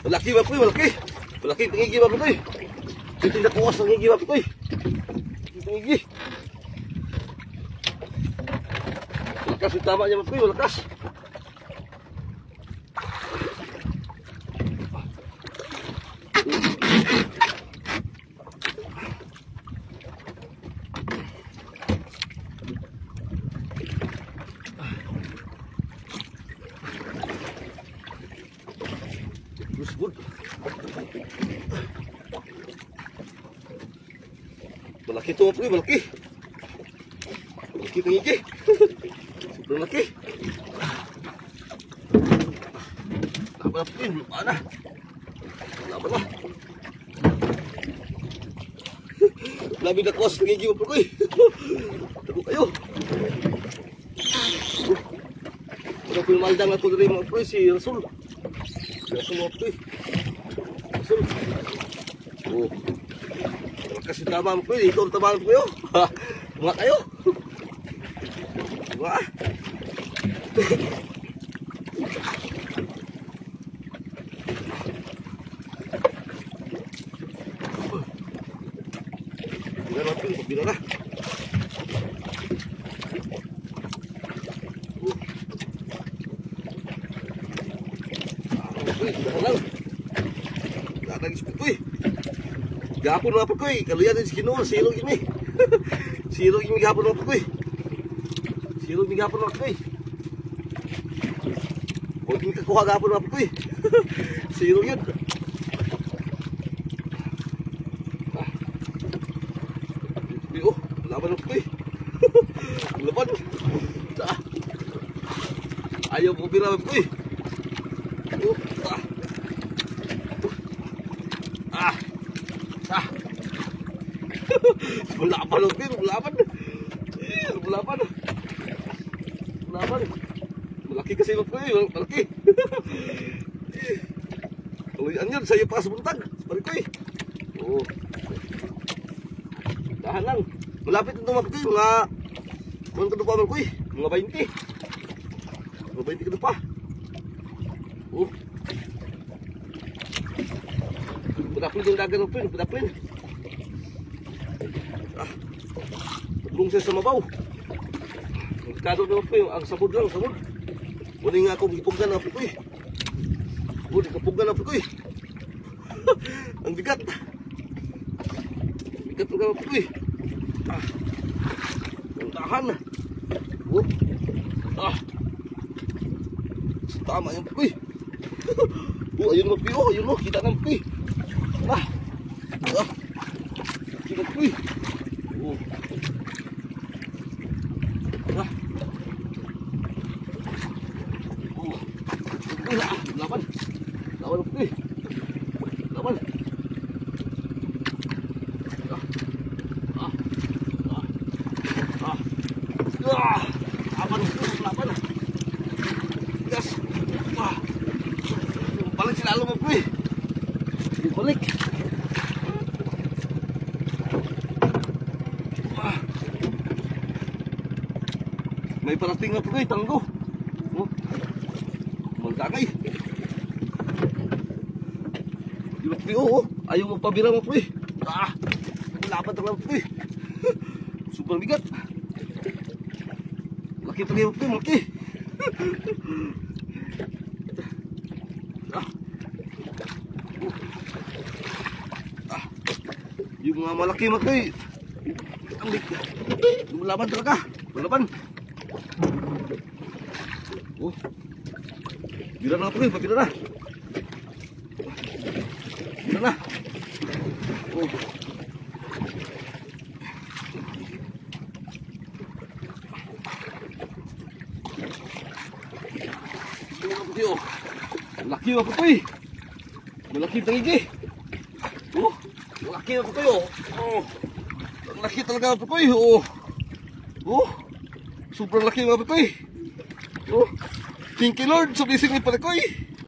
Malaki ba Poy? Malaki. Malaki tingigi ba Poy? Ito na kuwas ng tingigi ba Poy? Tingigi. Malakas yung tama niya Poy, malakas. Malaki ito Poy, malaki. Malaki tingigi. Sobrang laki. Laban na Poy, lupa na. Laban na. Labi na kuwas tingigi mo Poy. Tago kayo. Pero kung maldang ako rin mga Poy, si Rasul. Si Rasul mga Poy. Rasul. Oh. Kasi tama mo Poy, ito ang tama mo Poy. Mga kayo. Mga. Bila na Poy, bila na. Gapon mga Poy, kaluyan din si Kinuha, silog yun eh. Silog yung gapon mga Poy. Silog yung gapon mga Poy. Huwag yung kakuha gapon mga Poy. Silog yun. Oh, laban mga Poy. Laban. Ayaw mo bira mga Poy. Bulapan lang din, bulapan. Bulapan. Bulapan. Malaki kasi Poy, malaki. Kaluyan yun, sa'yo pa sa buntag. Parikoy. Oo. Dahan lang. Malapit ito mga Poy, mga kadupa mga Poy. Mga 20. Mga 20 kadupa. Oo. Padaplin yung dagan ng Poy, padaplin. Tulong siya sa mabaw. Magkado naman po ang sabod lang, sabod. Muna nga ako ipugan na po ko eh. Muna ipugan na po ko eh. Ang bigat. Bigat po ka po ko eh. Ang tahan. Tama yung po ko eh. Ayun mo po, ayun mo, kita ng po eh. Kita po eh. Laban. Laban Poy. Laban. Laban. Gas. Balik sila mo Poy. Balik. May parating na Poy, tanggo. Magdagay. Ayaw mo pabira mo Poy. Laban talaga Poy. Super bigat. Laki talaga Poy, malaki. Yung mga malaki mo Poy. Laban talaga. Laban. Bila na Poy, bila na. Bila na. Laki ako Poy. Malaki tinggi. Malaki ako Poy. Laki talaga ako Poy. Sobrang laki ako Poy. Thank you Lord, sa blessing ni Parakoy.